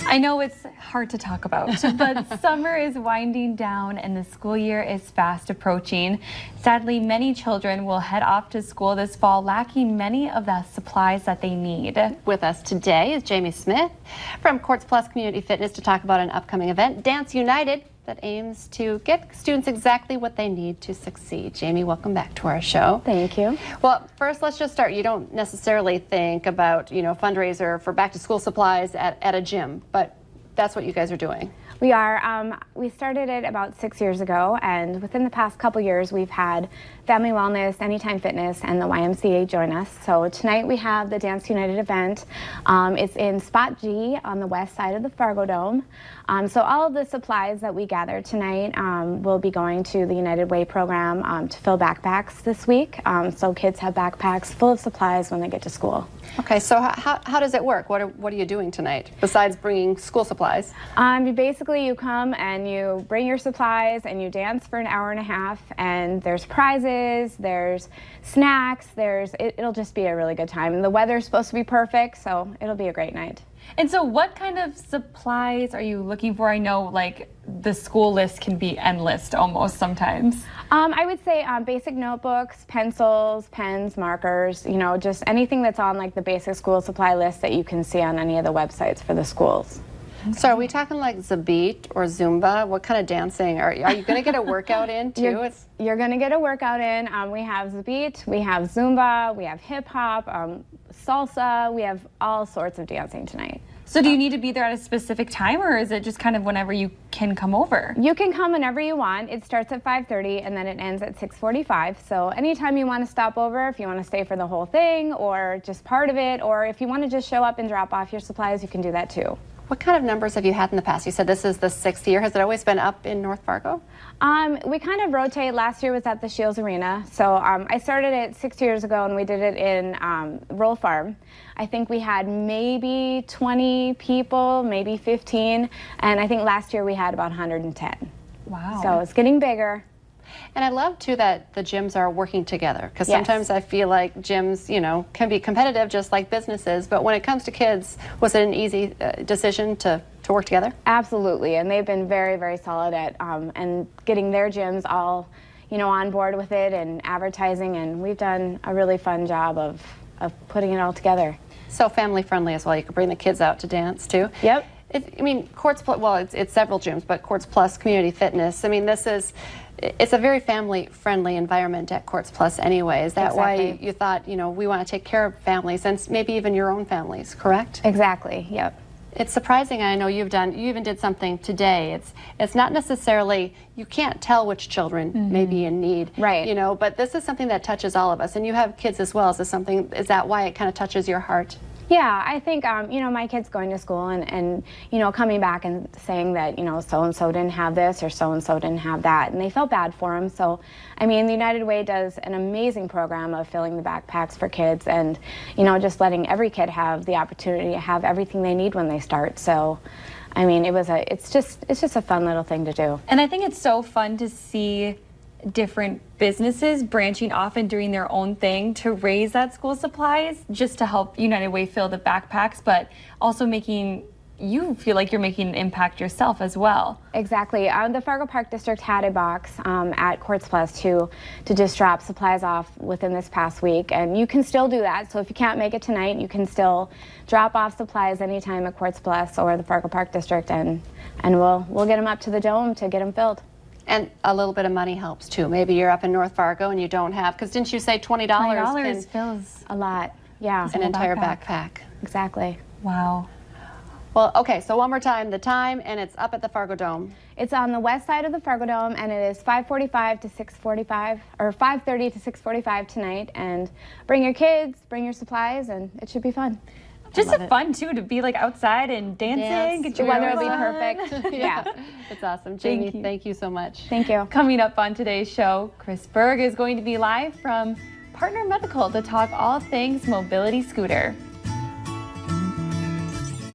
I know it's hard to talk about, but summer is winding down and the school year is fast approaching. Sadly, many children will head off to school this fall lacking many of the supplies that they need. With us today is Jamie Smith from Courts Plus Community Fitness to talk about an upcoming event, Dance United, that aims to get students exactly what they need to succeed. Jamie, welcome back to our show. Thank you. Well, first, let's just start. You don't necessarily think about, fundraiser for back to school supplies at a gym, but that's what you guys are doing. We are. We started it about 6 years ago, and within the past couple years, we've had Family Wellness, Anytime Fitness, and the YMCA join us. So tonight we have the Dance United event. It's in Spot G on the west side of the Fargo Dome. So all of the supplies that we gather tonight will be going to the United Way program to fill backpacks this week. So kids have backpacks full of supplies when they get to school. Okay, so how does it work? What are you doing tonight besides bringing school supplies? Basically, you come and you bring your supplies and you dance for an hour and a half, and there's prizes, there's snacks, it'll just be a really good time. And the weather's supposed to be perfect, so it'll be a great night. And so what kind of supplies are you looking for? I know like the school list can be endless almost sometimes. I would say basic notebooks, pencils, pens, markers, just anything that's on like the basic school supply list that you can see on any of the websites for the schools. So are we talking like Zabit or Zumba? What kind of dancing? Are you going to get a workout in too? You're going to get a workout in. We have Zabit, we have Zumba, we have hip hop, salsa, we have all sorts of dancing tonight. So do you need to be there at a specific time, or is it just kind of whenever you can come over? You can come whenever you want. It starts at 5:30 and then it ends at 6:45. So anytime you want to stop over, if you want to stay for the whole thing or just part of it, or if you want to just show up and drop off your supplies, you can do that too. What kind of numbers have you had in the past? You said this is the 6th year. Has it always been up in North Fargo? We kind of rotate. Last year was at the Shields Arena. So I started it 6 years ago and we did it in Roll Farm. I think we had maybe 20 people, maybe 15. And I think last year we had about 110. Wow. So it's getting bigger. And I love, too, that the gyms are working together, because sometimes I feel like gyms, can be competitive just like businesses. But when it comes to kids, was it an easy decision to work together? Absolutely. And they've been very, very solid at and getting their gyms all, on board with it and advertising. And we've done a really fun job of putting it all together. So family friendly as well. You could bring the kids out to dance, too. Yep. Courts Plus, well, it's several gyms, but Courts Plus Community Fitness. It's a very family-friendly environment at Courts Plus anyway. Is that why you thought, we want to take care of families and maybe even your own families, correct? Exactly, yep. It's surprising, I know you even did something today. It's not necessarily, you can't tell which children may be in need, right? But this is something that touches all of us. And you have kids as well. Is that why it kind of touches your heart? Yeah, I think, my kid's going to school and coming back and saying that, so-and-so didn't have this or so-and-so didn't have that. And they felt bad for them. So, the United Way does an amazing program of filling the backpacks for kids and, just letting every kid have the opportunity to have everything they need when they start. So, it's just a fun little thing to do. And I think it's so fun to see different businesses branching off and doing their own thing to raise that school supplies just to help United Way fill the backpacks, but also making you feel like you're making an impact yourself as well. Exactly. The Fargo Park District had a box at Courts Plus to just drop supplies off within this past week, and you can still do that. So if you can't make it tonight, you can still drop off supplies anytime at Courts Plus or the Fargo Park District, and we'll get them up to the dome to get them filled. And a little bit of money helps too. Maybe you're up in North Fargo and you don't have, because didn't you say $20? $20 fills a lot, yeah. An entire backpack. Exactly. Wow. Well, okay, so one more time, the time, and it's up at the Fargo Dome. It's on the west side of the Fargo Dome, and it is 5:45 to 6:45, or 5:30 to 6:45 tonight. And bring your kids, bring your supplies, and it should be fun. Just fun too to be like outside and dancing. Get your weather will be perfect. Yeah, it's awesome. Jamie, thank you so much. Thank you. Coming up on today's show, Chris Berg is going to be live from Partner Medical to talk all things mobility scooter.